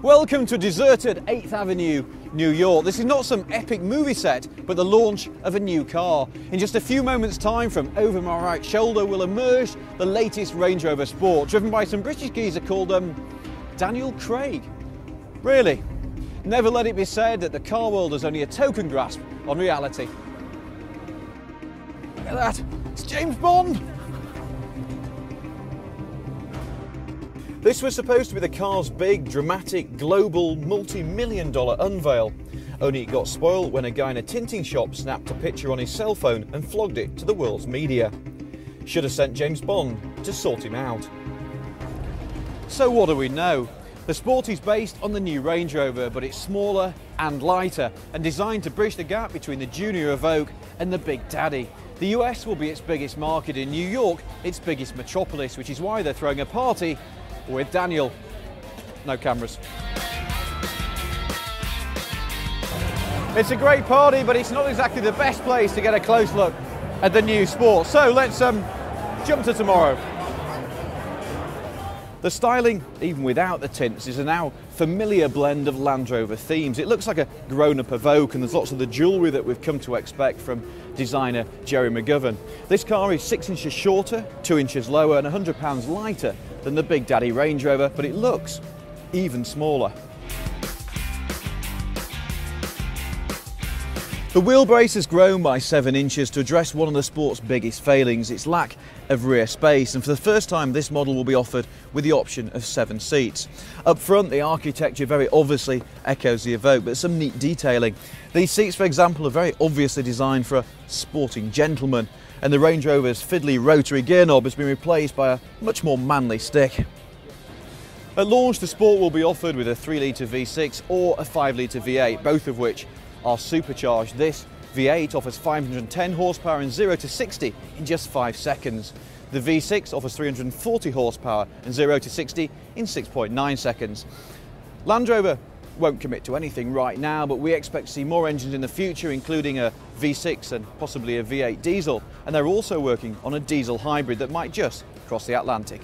Welcome to deserted 8th Avenue, New York. This is not some epic movie set, but the launch of a new car. In just a few moments' time, from over my right shoulder will emerge the latest Range Rover Sport, driven by some British geezer called Daniel Craig. Really? Never let it be said that the car world is only a token grasp on reality. Look at that, it's James Bond! This was supposed to be the car's big, dramatic, global, multi-million-dollar unveil. Only it got spoiled when a guy in a tinting shop snapped a picture on his cell phone and flogged it to the world's media. Should have sent James Bond to sort him out. So what do we know? The Sport is based on the new Range Rover, but it's smaller and lighter and designed to bridge the gap between the Junior Evoque and the Big Daddy. The US will be its biggest market, in New York its biggest metropolis, which is why they're throwing a party with Daniel. No cameras. It's a great party, but it's not exactly the best place to get a close look at the new Sport. So let's jump to tomorrow. The styling, even without the tints, is a now familiar blend of Land Rover themes. It looks like a grown-up Evoque, and there's lots of the jewellery that we've come to expect from designer Jerry McGovern. This car is 6 inches shorter, 2 inches lower and 100 pounds lighter than the Big Daddy Range Rover, but it looks even smaller. The wheelbase has grown by 7 inches to address one of the Sport's biggest failings, its lack of rear space, and for the first time this model will be offered with the option of 7 seats. Up front, the architecture very obviously echoes the Evoque, but some neat detailing. These seats, for example, are very obviously designed for a sporting gentleman, and the Range Rover's fiddly rotary gear knob has been replaced by a much more manly stick. At launch, the Sport will be offered with a 3-litre V6 or a 5-litre V8, both of which are supercharged. This V8 offers 510 horsepower and 0 to 60 in just 5 seconds. The V6 offers 340 horsepower and 0 to 60 in 6.9 seconds. Land Rover won't commit to anything right now, but we expect to see more engines in the future, including a V6 and possibly a V8 diesel, and they're also working on a diesel hybrid that might just cross the Atlantic.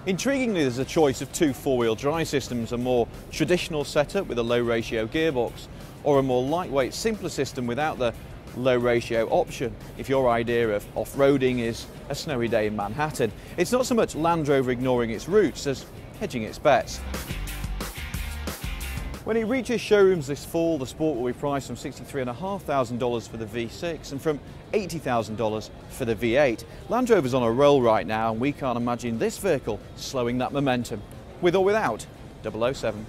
Intriguingly, there's a choice of 2 4-wheel drive systems, a more traditional setup with a low ratio gearbox, or a more lightweight, simpler system without the low ratio option if your idea of off-roading is a snowy day in Manhattan. It's not so much Land Rover ignoring its roots as hedging its bets. When it reaches showrooms this fall, the Sport will be priced from $63,500 for the V6 and from $80,000 for the V8. Land Rover's on a roll right now, and we can't imagine this vehicle slowing that momentum, with or without 007.